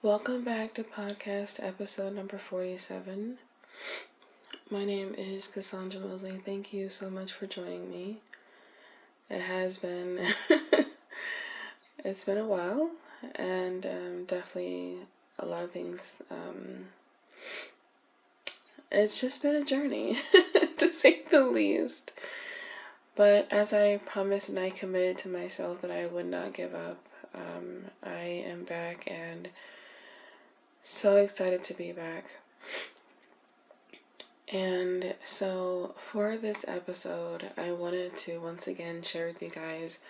Welcome back to podcast episode number 47. My name is Cassandra Mosley. Thank you so much for joining me. It has been it's been a while, and definitely a lot of things. It's just been a journey to say the least. But as I promised and I committed to myself that I would not give up, I am back and so excited to be back. And so for this episode, I wanted to once again share with you guys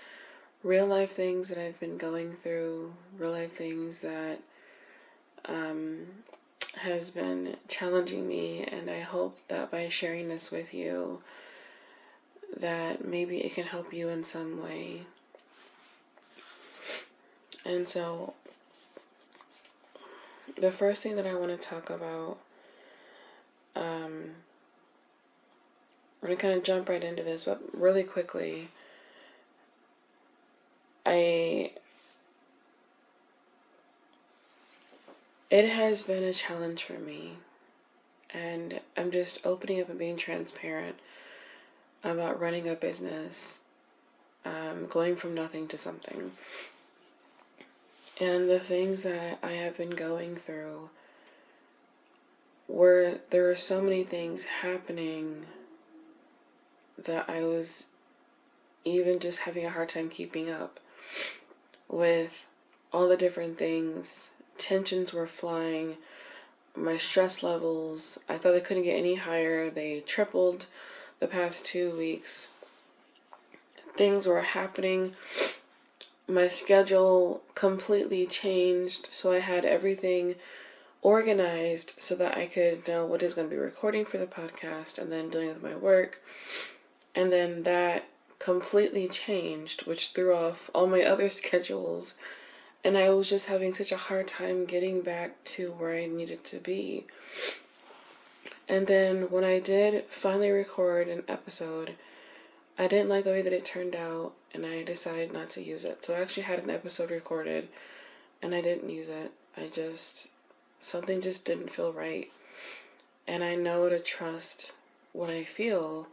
real life things that I've been going through, real life things that has been challenging me, and I hope that by sharing this with you that maybe it can help you in some way. And so the first thing that I want to talk about, we're going to kind of jump right into this, but really quickly, it has been a challenge for me, and I'm just opening up and being transparent about running a business, going from nothing to something. And the things that I have been going through, where there are so many things happening that I was even just having a hard time keeping up with all the different things. Tensions were flying, my stress levels, I thought they couldn't get any higher. They tripled the past 2 weeks. Things were happening. My schedule completely changed, so I had everything organized so that I could know what is going to be recording for the podcast and then dealing with my work. And then that completely changed, which threw off all my other schedules. And I was just having such a hard time getting back to where I needed to be. And then when I did finally record an episode, I didn't like the way that it turned out, and I decided not to use it. So I actually had an episode recorded, and I didn't use it. Something just didn't feel right. And I know to trust what I feel.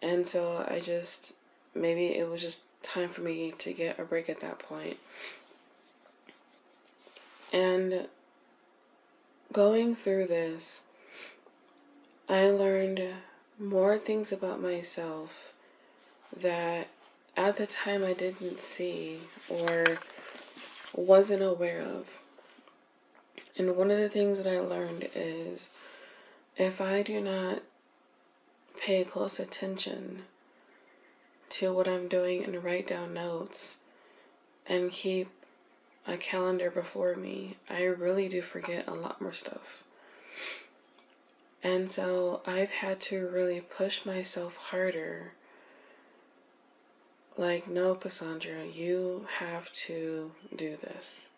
And so maybe it was just time for me to get a break at that point. And going through this, I learned more things about myself that at the time I didn't see or wasn't aware of. And one of the things that I learned is if I do not pay close attention to what I'm doing and write down notes and keep a calendar before me, I really do forget a lot more stuff. And so I've had to really push myself harder. Like, no, Cassandra, you have to do this.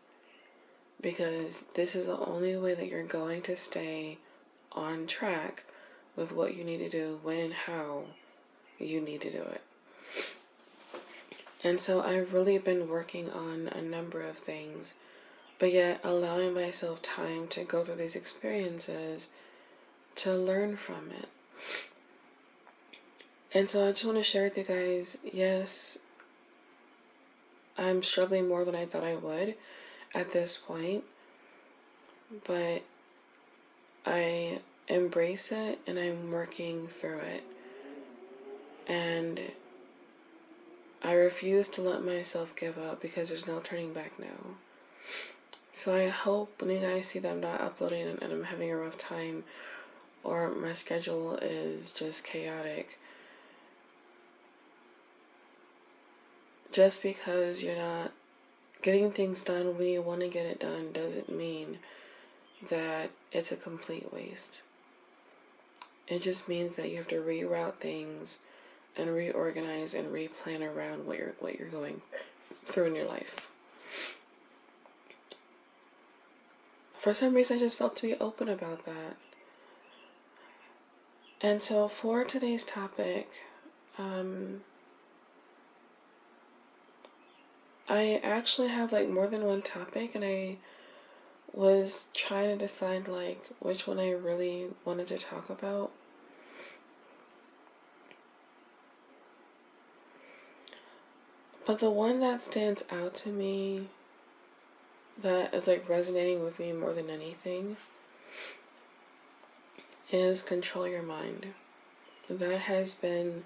Because this is the only way that you're going to stay on track with what you need to do, when and how you need to do it. And so I've really been working on a number of things, but yet allowing myself time to go through these experiences to learn from it. And so I just want to share with you guys, yes, I'm struggling more than I thought I would at this point, but I embrace it and I'm working through it. And I refuse to let myself give up because there's no turning back now. So I hope when you guys see that I'm not uploading and I'm having a rough time or my schedule is just chaotic, just because you're not getting things done when you want to get it done doesn't mean that it's a complete waste. It just means that you have to reroute things and reorganize and replan around what you're going through in your life. For some reason, I just felt to be open about that. And so for today's topic, I actually have like more than one topic, and I was trying to decide like which one I really wanted to talk about. But the one that stands out to me, that is like resonating with me more than anything, is control your mind. That has been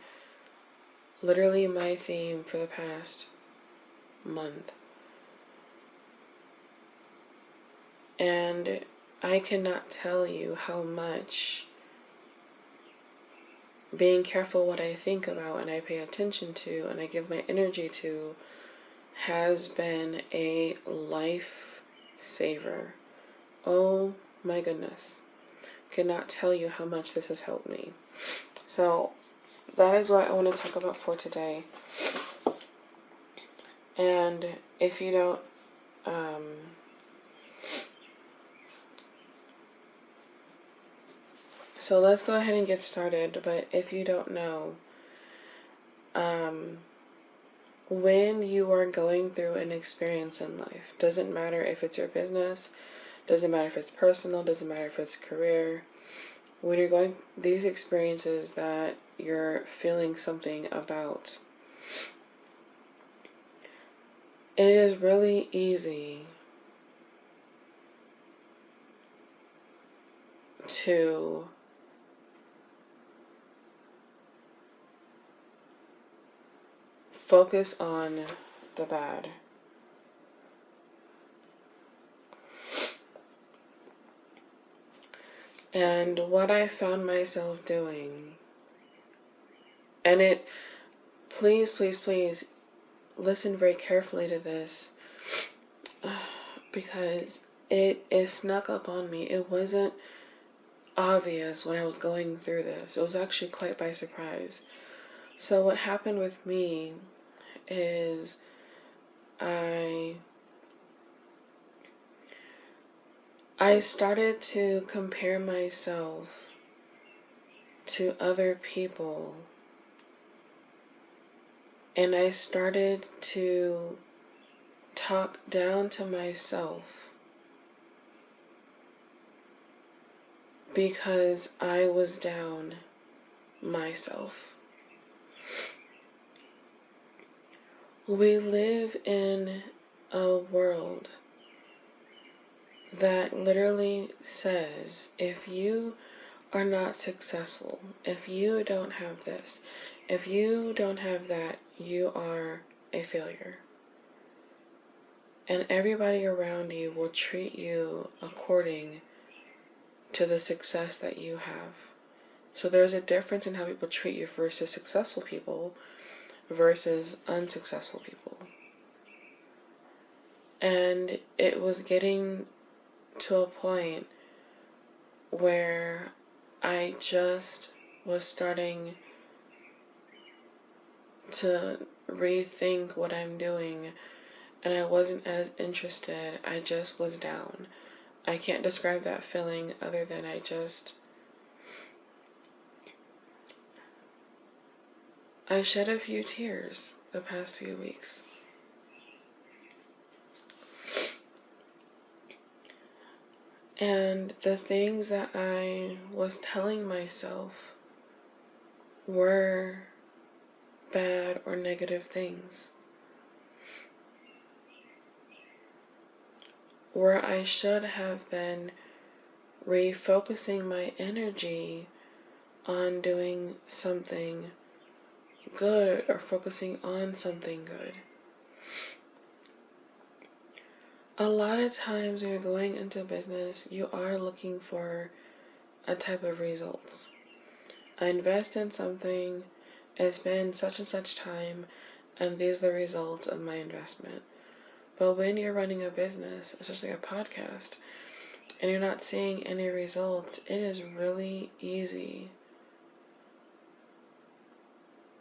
literally my theme for the past month. And I cannot tell you how much being careful what I think about and I pay attention to and I give my energy to has been a life saver. Oh my goodness. Cannot tell you how much this has helped me. So that is what I want to talk about for today. And if you don't so let's go ahead and get started. But if you don't know, when you are going through an experience in life, doesn't matter if it's your business, doesn't matter if it's personal, doesn't matter if it's career, when you're going these experiences that you're feeling something about, it is really easy to focus on the bad. And what I found myself doing, and it, please, please, please, listen very carefully to this, because it snuck up on me. It wasn't obvious when I was going through this. It was actually quite by surprise. So what happened with me is I started to compare myself to other people, and I started to talk down to myself because I was down myself. We live in a world that literally says if you are not successful, if you don't have this, if you don't have that, you are a failure. And everybody around you will treat you according to the success that you have. So there's a difference in how people treat you versus successful people versus unsuccessful people. And it was getting to a point where I just was starting to rethink what I'm doing, and I wasn't as interested. I just was down. I can't describe that feeling other than I shed a few tears the past few weeks. And the things that I was telling myself were bad or negative things, where I should have been refocusing my energy on doing something good or focusing on something good. A lot of times when you're going into business, you are looking for a type of results. I invest in something, it's been such and such time, and these are the results of my investment. But when you're running a business, especially a podcast, and you're not seeing any results, it is really easy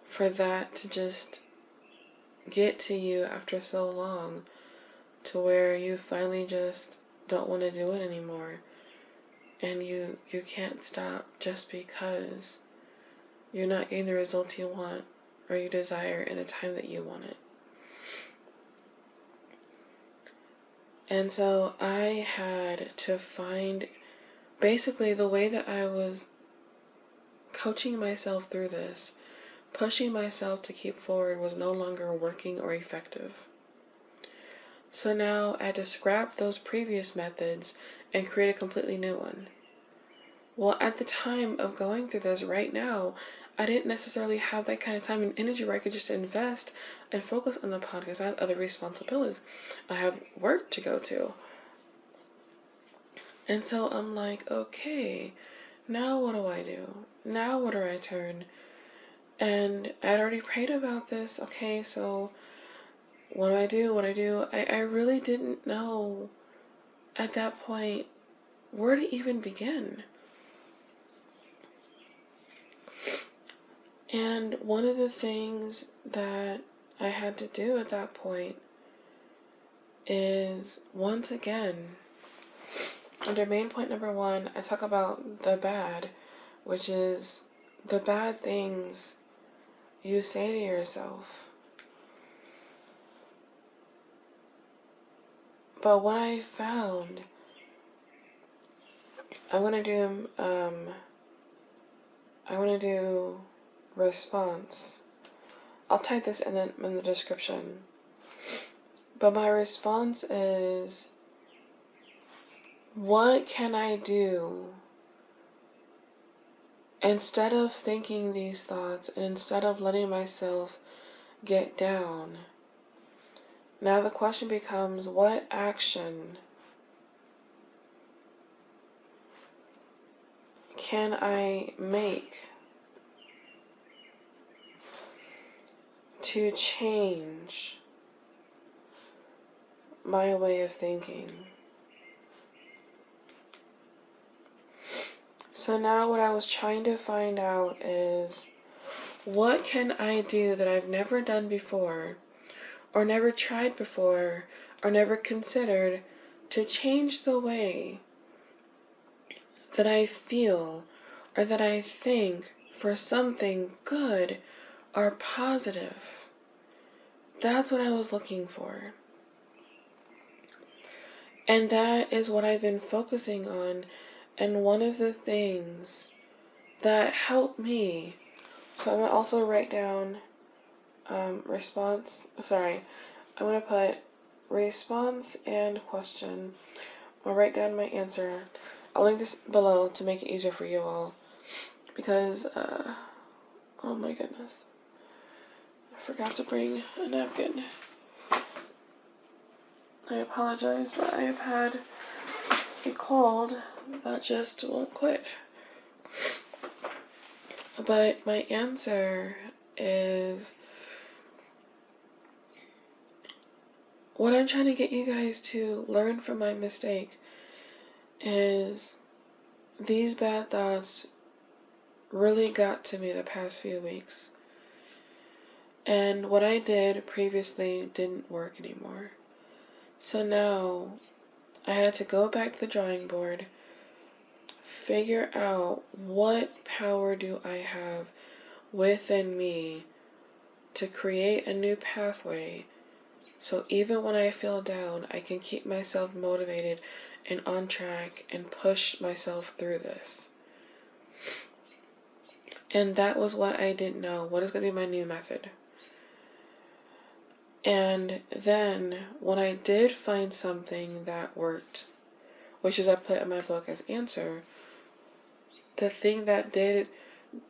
for that to just get to you after so long, to where you finally just don't want to do it anymore. And you can't stop just because you're not getting the results you want or you desire in a time that you want it. And so I had to find, basically the way that I was coaching myself through this, pushing myself to keep forward, was no longer working or effective. So now I had to scrap those previous methods and create a completely new one. Well, at the time of going through this right now, I didn't necessarily have that kind of time and energy where I could just invest and focus on the podcast. I have other responsibilities. I have work to go to. And so I'm like, okay, now what do I do? Now what do I turn? And I'd already prayed about this. Okay, so what do I do? I really didn't know at that point where to even begin. And one of the things that I had to do at that point is, once again, under main point number 1, I talk about the bad, which is the bad things you say to yourself. But what I found, I want to do response. I'll type this in the description. But my response is, what can I do instead of thinking these thoughts and instead of letting myself get down? Now the question becomes, what action can I make to change my way of thinking? So now what I was trying to find out is, what can I do that I've never done before, or never tried before, or never considered, to change the way that I feel or that I think for something good or positive? That's what I was looking for. And that is what I've been focusing on. And one of the things that helped me, so I'm going to also write down I'm going to put response and question. I'll write down my answer. I'll link this below to make it easier for you all, because, oh my goodness, I forgot to bring a napkin. I apologize, but I have had a cold that just won't quit. But my answer is, what I'm trying to get you guys to learn from my mistake is, these bad thoughts really got to me the past few weeks. And what I did previously didn't work anymore. So now I had to go back to the drawing board, figure out what power do I have within me to create a new pathway, so even when I feel down, I can keep myself motivated and on track and push myself through this. And that was what I didn't know. What is going to be my new method? And then when I did find something that worked, which is I put in my book as answer, the thing that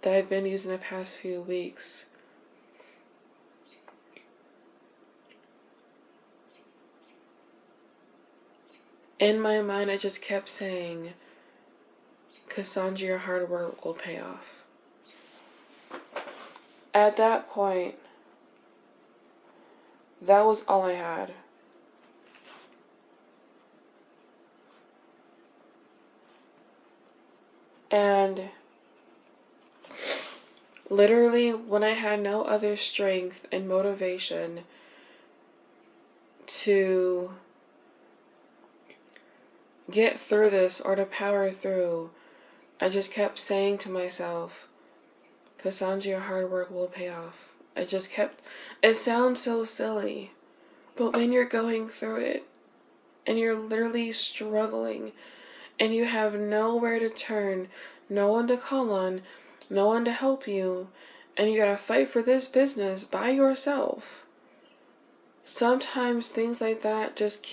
I've been using the past few weeks, in my mind I just kept saying, Cassandra, your hard work will pay off. At that point, that was all I had. And literally, when I had no other strength and motivation to get through this or to power through, I just kept saying to myself, Cassandra, your hard work will pay off. It sounds so silly, but when you're going through it, and you're literally struggling and you have nowhere to turn, no one to call on, no one to help you, and you gotta fight for this business by yourself. Sometimes things like that just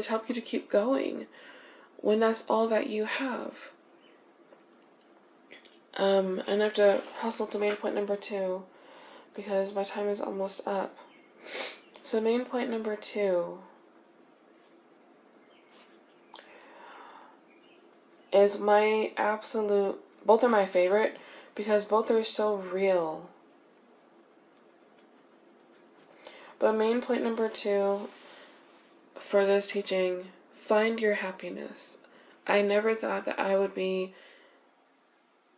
help you to keep going when that's all that you have. And I have to hustle to main point number 2 because my time is almost up. So main point number 2 is my absolute, both are my favorite because both are so real. But main point number 2 for this teaching, find your happiness. I never thought that I would be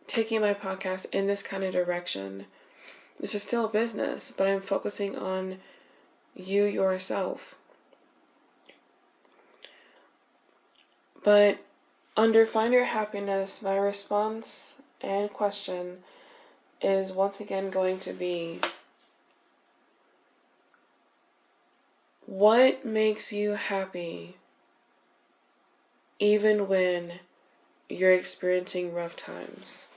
taking my podcast in this kind of direction. This is still business, but I'm focusing on you yourself. But under find your happiness, my response and question is once again going to be, what makes you happy even when you're experiencing rough times?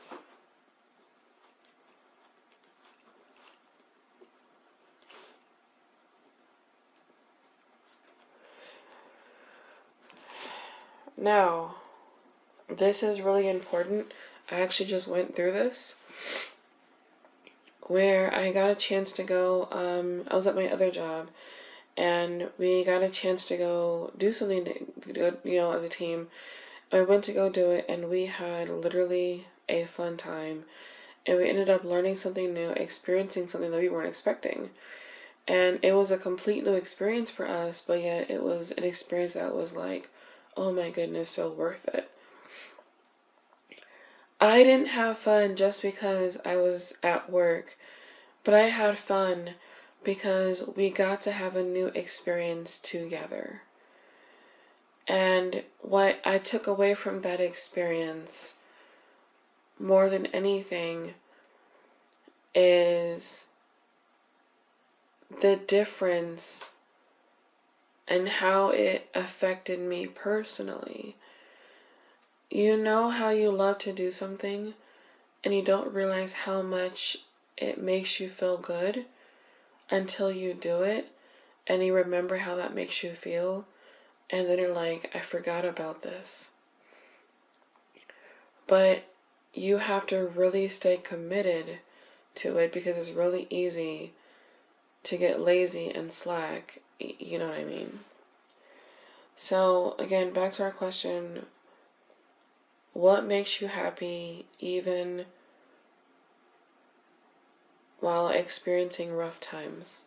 Now, this is really important. I actually just went through this where I got a chance to go, I was at my other job and we got a chance to go do something to go, as a team. I went to go do it and we had literally a fun time and we ended up learning something new, experiencing something that we weren't expecting. And it was a complete new experience for us, but yet it was an experience that was like, oh my goodness, so worth it. I didn't have fun just because I was at work, but I had fun because we got to have a new experience together. And what I took away from that experience more than anything is the difference and how it affected me personally. You know how you love to do something and you don't realize how much it makes you feel good until you do it and you remember how that makes you feel and then you're like, I forgot about this. But you have to really stay committed to it because it's really easy to get lazy and slack. You know what I mean? So again, back to our question, what makes you happy even while experiencing rough times?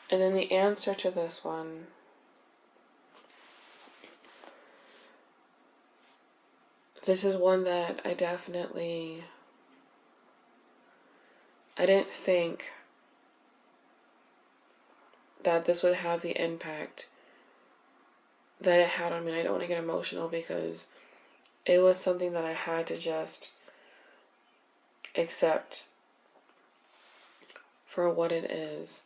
And then the answer to this one this is one that I didn't think that this would have the impact that it had on me. I don't want to get emotional because it was something that I had to just accept for what it is.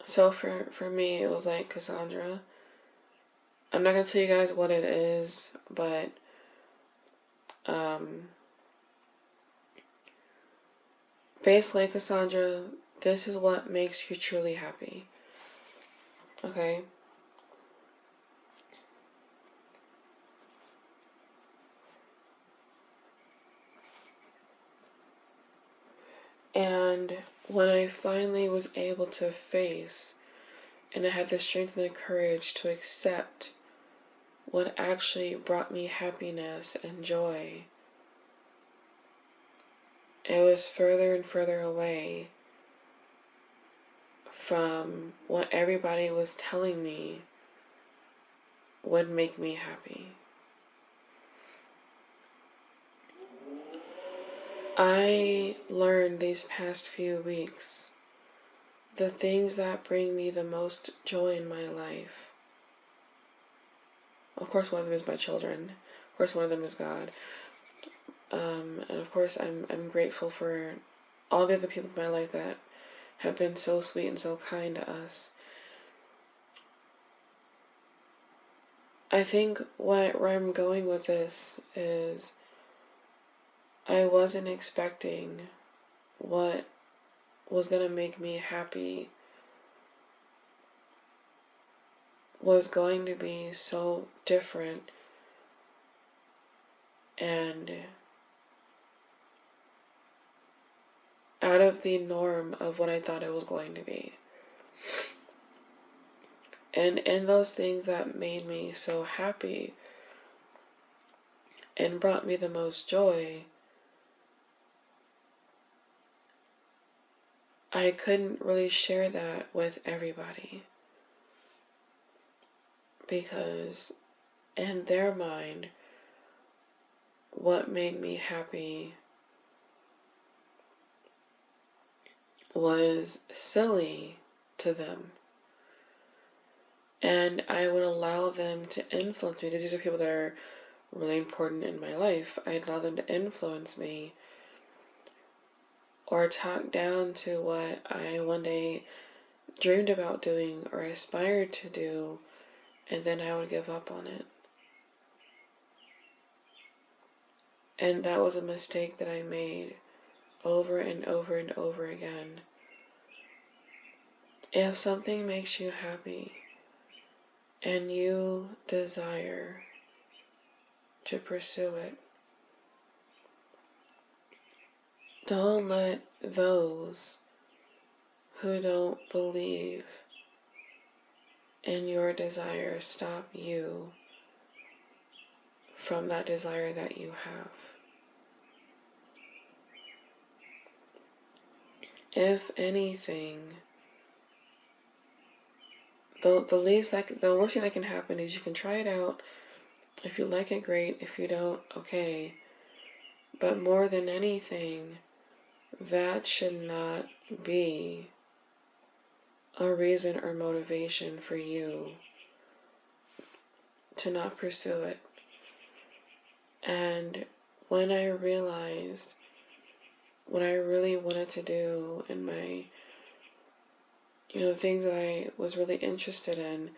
So for me, it was like, Cassandra, I'm not going to tell you guys what it is, but basically, Cassandra, this is what makes you truly happy. Okay? And when I finally was able to face and I had the strength and the courage to accept what actually brought me happiness and joy, it was further and further away from what everybody was telling me would make me happy. I learned these past few weeks the things that bring me the most joy in my life. Of course, one of them is my children. Of course, one of them is God. And of course, I'm grateful for all the other people in my life that have been so sweet and so kind to us. I think where I'm going with this is I wasn't expecting what was going to make me happy was going to be so different and out of the norm of what I thought it was going to be. And in those things that made me so happy and brought me the most joy, I couldn't really share that with everybody. Because in their mind, what made me happy was silly to them. And I would allow them to influence me, because these are people that are really important in my life. I'd allow them to influence me or talk down to what I one day dreamed about doing or aspired to do, and then I would give up on it. And that was a mistake that I made over and over and over again. If something makes you happy and you desire to pursue it, don't let those who don't believe in your desire stop you from that desire that you have. If anything, the worst thing that can happen is you can try it out. If you like it, great. If you don't, okay. But more than anything, that should not be a reason or motivation for you to not pursue it. And when I realized what I really wanted to do and my, things that I was really interested in,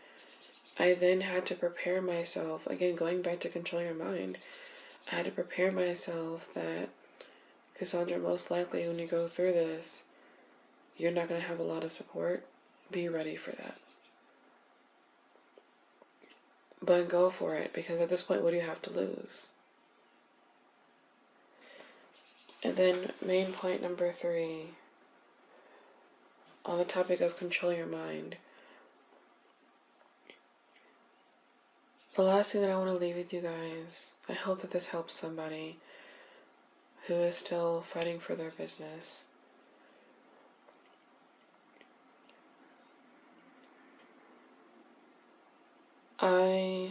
I then had to prepare myself, again, going back to control your mind, I had to prepare myself that, Cassandra, most likely when you go through this, you're not going to have a lot of support. Be ready for that. But go for it, because at this point, what do you have to lose? And then main point number 3, on the topic of control your mind. The last thing that I want to leave with you guys, I hope that this helps somebody who is still fighting for their business. I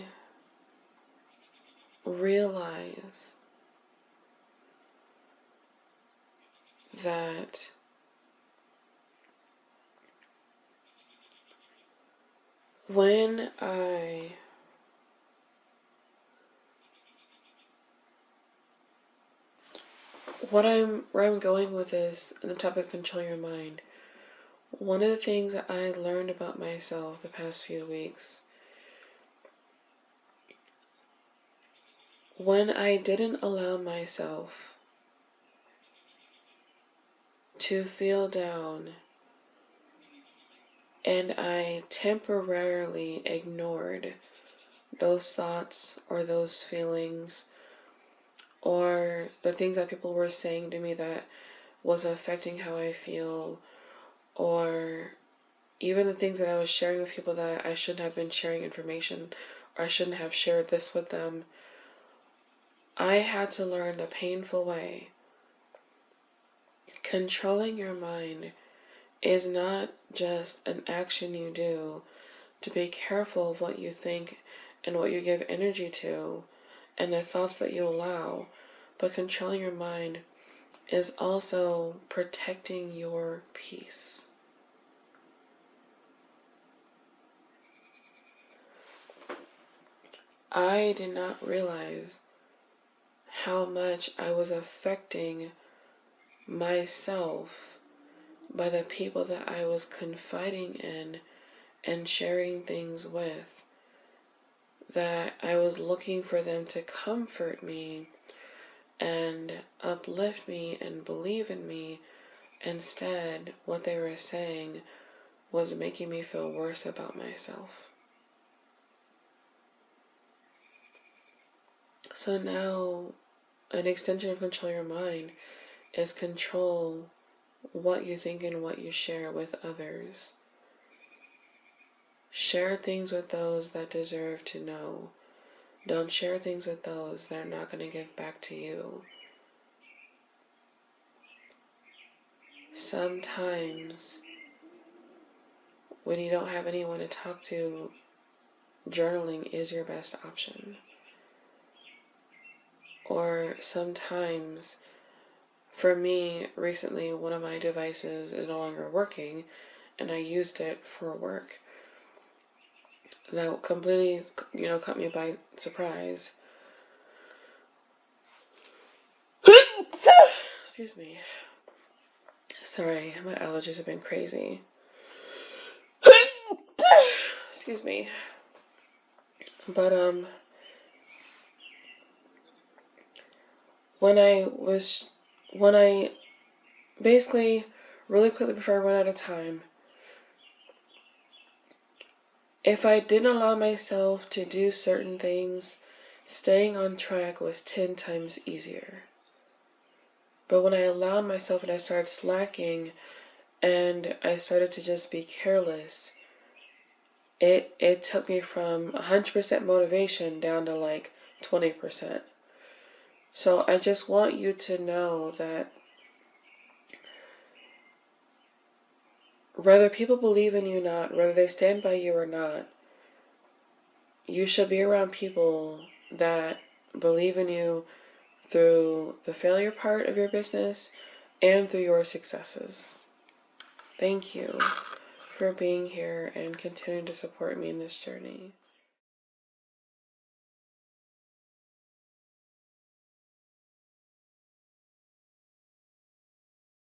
realize that when where I'm going with this, in the topic of control your mind, one of the things that I learned about myself the past few weeks, when I didn't allow myself to feel down and I temporarily ignored those thoughts or those feelings or the things that people were saying to me that was affecting how I feel, or even the things that I was sharing with people that I shouldn't have been sharing information, or I shouldn't have shared this with them, I had to learn the painful way. Controlling your mind is not just an action you do to be careful of what you think and what you give energy to and the thoughts that you allow, but controlling your mind is also protecting your peace. I did not realize how much I was affecting myself by the people that I was confiding in and sharing things with, that I was looking for them to comfort me and uplift me and believe in me. Instead, what they were saying was making me feel worse about myself. So now, an extension of control your mind is control what you think and what you share with others. Share things with those that deserve to know. Don't share things with those that are not going to give back to you. Sometimes, when you don't have anyone to talk to, journaling is your best option. Or sometimes, for me, recently, one of my devices is no longer working, and I used it for work. That completely, caught me by surprise. Excuse me. Sorry, my allergies have been crazy. Excuse me. But, when I basically, really quickly before I run out of time, if I didn't allow myself to do certain things, staying on track was 10 times easier. But when I allowed myself and I started slacking and I started to just be careless, it took me from 100% motivation down to like 20%. So I just want you to know that whether people believe in you or not, whether they stand by you or not, you should be around people that believe in you through the failure part of your business and through your successes. Thank you for being here and continuing to support me in this journey.